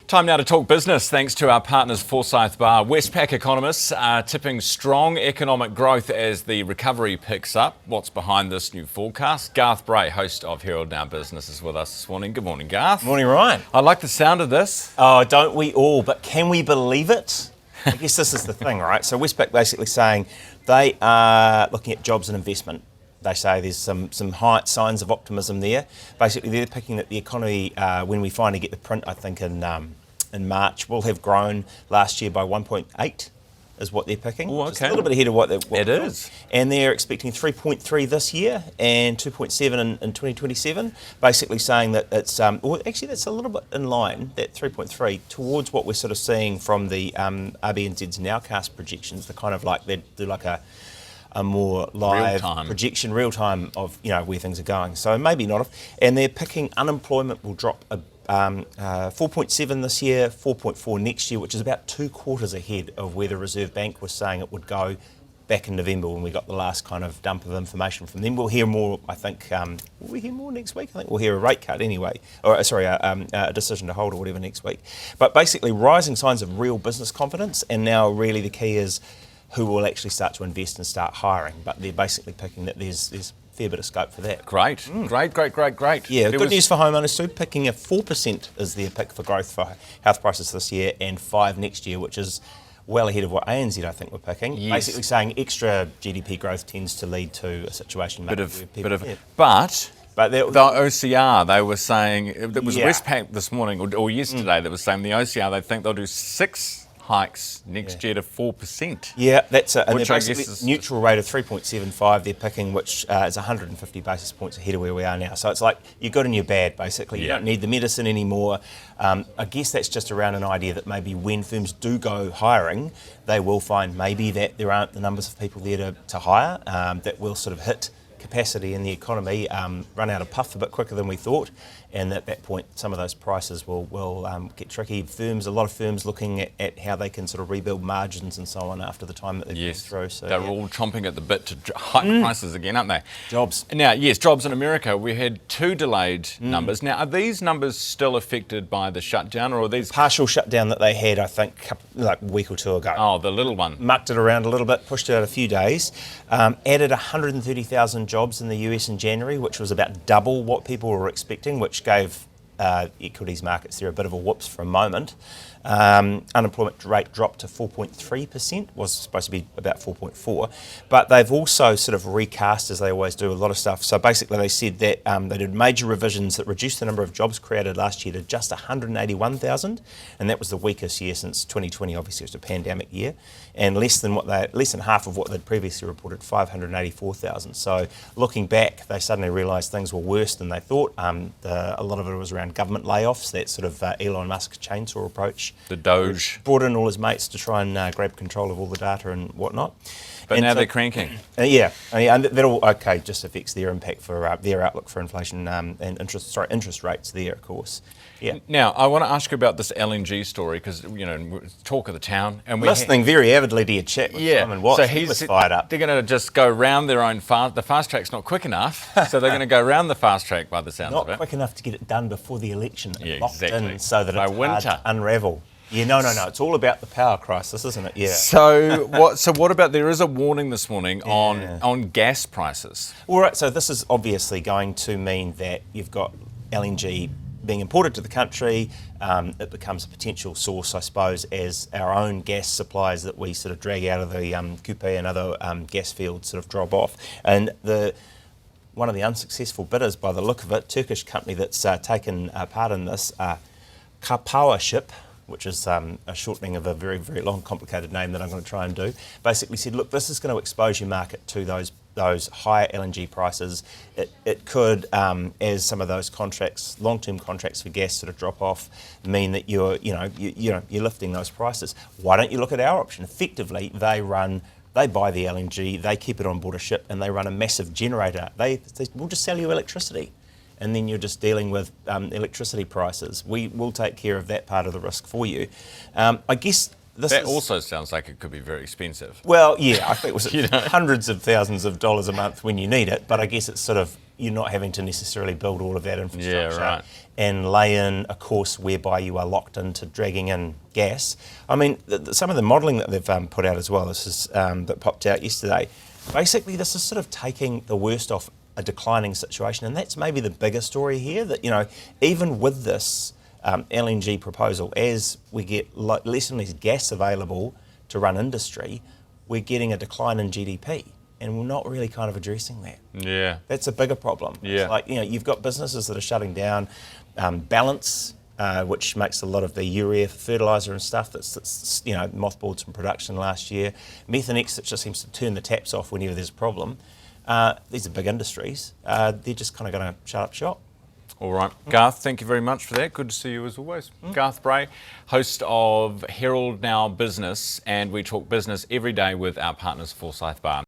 Time now to talk business, thanks to our partners Forsyth Barr. Westpac economists are tipping strong economic growth as the recovery picks up. What's behind this new forecast? Garth Bray, host of Herald NOW Business, is with us this morning. Good morning, Garth. Morning, Ryan. I like the sound of this. Oh, don't we all? But can we believe it? I guess this is the thing, right? So Westpac basically saying they are looking at jobs and investment. They say there's some high signs of optimism there. Basically, they're picking that the economy, when we finally get the print, I think in March, will have grown last year by 1.8, is what they're picking. Oh, okay. Just a little bit ahead of what it is. And they're expecting 3.3 this year and 2.7 in 2027. Basically saying that it's, well, actually that's a little bit in line, that 3.3, towards what we're sort of seeing from the RBNZ's nowcast projections. They're kind of like, they do like a more live projection, real time of where things are going. So maybe not. And they're picking unemployment will drop 4.7 this year, 4.4 next year, which is about 2 quarters ahead of where the Reserve Bank was saying it would go back in November when we got the last kind of dump of information from them. We'll hear more, I think, will we hear more next week? I think we'll hear a rate cut anyway, or sorry, a decision to hold or whatever next week. But basically rising signs of real business confidence, and now really the key is who will actually start to invest and start hiring. But they're basically picking that there's a fair bit of scope for that. Great. Yeah, good news for homeowners too. Picking a 4% is their pick for growth for house prices this year, and 5% next year, which is well ahead of what ANZ I think we're picking. Yes. Basically saying extra GDP growth tends to lead to a situation. But the OCR, OCR, they were saying, it was Westpac this morning or yesterday that was saying the OCR, they think they'll do 6 hikes next year to 4%. Yeah, that's it. And which they're I guess is neutral rate of 3.75 they're picking, which is 150 basis points ahead of where we are now. So it's like you're good and you're bad, basically. You don't need the medicine anymore. I guess that's just around an idea that maybe when firms do go hiring, they will find maybe that there aren't the numbers of people there to hire, that will sort of hit capacity in the economy, run out of puff a bit quicker than we thought, and at that point some of those prices will get tricky. A lot of firms looking at how they can sort of rebuild margins and so on after the time that they've been through. So they're all chomping at the bit to hike prices again, aren't they? Jobs. Now, yes, jobs in America. We had 2 delayed numbers. Now, are these numbers still affected by the shutdown, or are these partial shutdown that they had, I think, like a week or two ago? Oh, the little one. Mucked it around a little bit, pushed it out a few days, added 130,000 jobs in the US in January, which was about double what people were expecting, which gave equities markets there a bit of a whoops for a moment. Unemployment rate dropped to 4.3%, was supposed to be about 4.4%, but they've also sort of recast, as they always do, a lot of stuff. So basically they said that they did major revisions that reduced the number of jobs created last year to just 181,000, and that was the weakest year since 2020. Obviously it was a pandemic year, and less than half of what they'd previously reported, 584,000. So looking back, they suddenly realised things were worse than they thought. A lot of it was around government layoffs, that sort of Elon Musk chainsaw approach. The Doge. Brought in all his mates to try and grab control of all the data and whatnot. But now they're cranking. And that all just affects their impact for their outlook for inflation and interest rates there, of course. Yeah. Now, I want to ask you about this LNG story because, talk of the town. And we're listening very avidly to your chat with Simon Watts. So he was fired up. They're going to just go round their own the fast track's not quick enough, so they're going to go round the fast track by the sound of it. Not quick enough to get it done before the election. Locked exactly. in so that by it's winter. hard to unravel. Yeah, no. It's all about the power crisis, isn't it? Yeah. So what about, there is a warning this morning on gas prices. All right, so this is obviously going to mean that you've got LNG being imported to the country. It becomes a potential source, I suppose, as our own gas supplies that we sort of drag out of the Kupe and other gas fields sort of drop off. And one of the unsuccessful bidders, by the look of it, Turkish company that's taken part in this, Ship, which is a shortening of a very, very long, complicated name that I'm going to try and do, basically said, look, this is going to expose your market to those higher LNG prices. It could, as some of those contracts, long-term contracts for gas sort of drop off, mean that you're lifting those prices. Why don't you look at our option? Effectively, they buy the LNG, they keep it on board a ship, and they run a massive generator. They will just sell you electricity, and then you're just dealing with electricity prices. We will take care of that part of the risk for you. I guess that also sounds like it could be very expensive. Well, yeah, I think it was hundreds of thousands of dollars a month when you need it, but I guess it's sort of you're not having to necessarily build all of that infrastructure right. and lay in a course whereby you are locked into dragging in gas. I mean, some of the modelling that they've put out as well, this is that popped out yesterday. Basically, this is sort of taking the worst off a declining situation, and that's maybe the bigger story here. That even with this LNG proposal, as we get less and less gas available to run industry, we're getting a decline in GDP. And we're not really kind of addressing that. Yeah. That's a bigger problem. Yeah. It's like, you've got businesses that are shutting down. Balance, which makes a lot of the urea for fertiliser and stuff that's mothballed some production last year. Methanex, that just seems to turn the taps off whenever there's a problem. These are big industries. They're just kind of going to shut up shop. All right. Garth, thank you very much for that. Good to see you as always. Garth Bray, host of Herald NOW Business, and we talk business every day with our partners Forsyth Barr.